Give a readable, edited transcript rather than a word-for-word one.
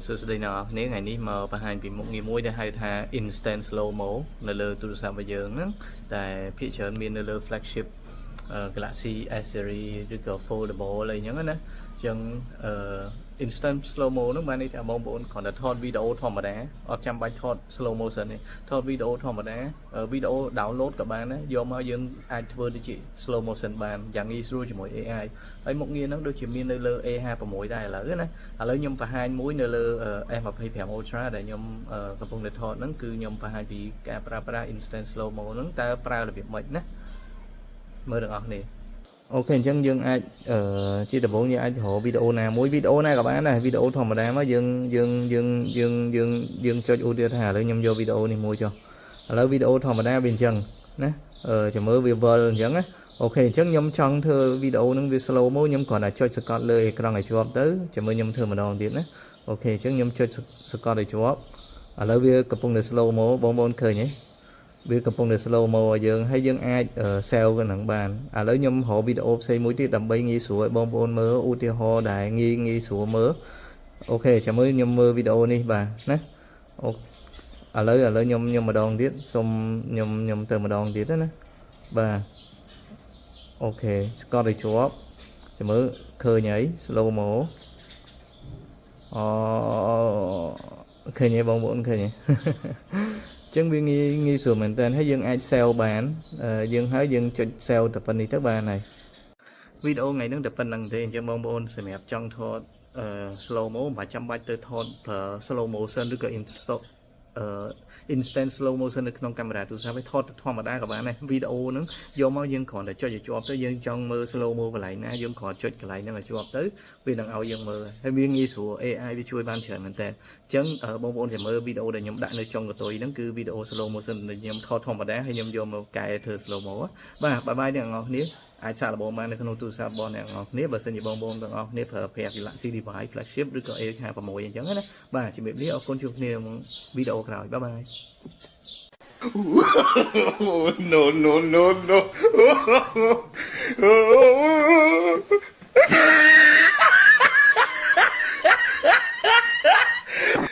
សួស្តីអ្នកនរគ្នាថ្ងៃនេះមកបង្ហាញពីមុខងារមួយដែលហៅថា instant slow mo នៅលើទូរស័ព្ទរបស់យើងហ្នឹងតែភាគច្រើនមាននៅលើ flagship Galaxy S series ឬក៏ foldable អីចឹងណាចឹងinstant slow mo ហ្នឹងបានន័យថាបងប្អូនគ្រាន់តែថតវីដេអូធម្មតាអត់ចាំបាច់ថត slow motion ទេថតវីដេអូធម្មតាវីដេអូ download ក៏បានដែរយកមកយើងអាចធ្វើទៅជា slow motion បានយ៉ាងងាយស្រួលជាមួយ AI ហើយមុខងារហ្នឹងដូចជាមាននៅលើ A56 ដែរឥឡូវណាឥឡូវខ្ញុំបង្ហាញមួយនៅលើ S25 Ultra ដែលខ្ញុំកំពុងតែថតហ្នឹងគឺខ្ញុំបង្ហាញពីការប្រើប្រាស់ instant slow mo ហ្នឹងតើប្រើរបៀបម៉េចណាមើលទាំងអស់គ្នាអូខេអញ្ចឹងយើងអាចជាដំបូងយើងអាចរកវីដេអូណាមួយវីដេអូណាក៏បានដែរវីដេអូធម្មតាមកយើងចុចឧទាហរណ៍ថាឥឡូវខ្ញុំយកវីដេអូនេះមួយចុះឥឡូវវីដេអូធម្មតាវាអញ្ចឹងណាចាំមើលវាវិលអញ្ចឹងណាអូខេអញ្ចឹងខ្ញុំចង់ធ្វើវីដេអូហ្នឹងវា slow mo ខ្ញុំគ្រាន់តែចុចសកត់លើអេក្រង់ឲ្យជាប់ទៅចាំមើលខ្ញុំធ្វើម្ដងទៀតណាអូខេអញ្ចឹងខ្ញុំចុចសកត់ឲ្យជាប់ឥឡូវវាកំពុងតែ slow mo បងប្អូនឃើញទេវាកំពុងតែ slow mo ឲ្យយើងហើយយើងអាច save វានឹងបានឥឡូវខ្ញុំរកវីដេអូផ្សេងមួយទៀតដើម្បីងាយស្រួលឲ្យបងប្អូនមើលឧទាហរណ៍ដែលងាយស្រួលមើលអូខេចាំមើលខ្ញុំមើលវីដេអូនេះបាទណាអូឥឡូវខ្ញុំម្ដងទៀតសុំខ្ញុំទៅម្ដងទៀតណាបាទអូខេស្កត់ឲ្យជាប់ចាំមើលឃើញហើយ slow mo ឃើញទេបងប្អូនឃើញទេចឹងវាងាយស្រួលមែនតើហើយយើងអាច save បានយើងចុច save តែប៉ុណ្្នេះទៅបានហើយវីដេអូថ្ងៃហ្នឹងតែប៉ុណ្្នឹងទេអញ្ចឹងបងប្អូនសម្រាប់ចង់ថតslow mo មិនចាំបាច់ទៅថតប្រើ slow motion ឬក៏ instant slow motion នៅក្នុងកាមេរ៉ាទូរស័ព្ទឲ្យថតធម្មតាក៏បានដែរវីដេអូហ្នឹងយកមកយើងគ្រាន់តែចុចឲ្យជាប់ទៅយើងចង់មើល slow mo កន្លែងណាយើងគ្រាន់ចុចកន្លែងហ្នឹងឲ្យជាប់ទៅវានឹងឲ្យយើងមើលហើយវាងាយស្រួល AI វាជួយបានច្រើនមែនតើអញ្ចឹងបងប្អូនចាំមើលវីដេអូដែលខ្ញុំដាក់នៅចុងកតុយហ្នឹងគឺវីដេអូ slow motion ដែលខ្ញុំថតធម្មតាហើយខ្ញុំយកមកកែធ្វើ slow mo បាទបាយអ្នកនរគ្នាអាចសាកល្បងបាននៅក្នុងទូរស័ព្ទរបស់អ្នកនរគ្នាបើសិនជាបងប្អូនទាំងអស់គ្នាប្រើប្រាស់ Galaxy device flagship ឬក៏ A56 អញ្ចឹងណាបាទជំរាបលាអរគុណជួបគ្នាក្នុងវីដេអូក្រោយបាយបាយ no, no, no, no.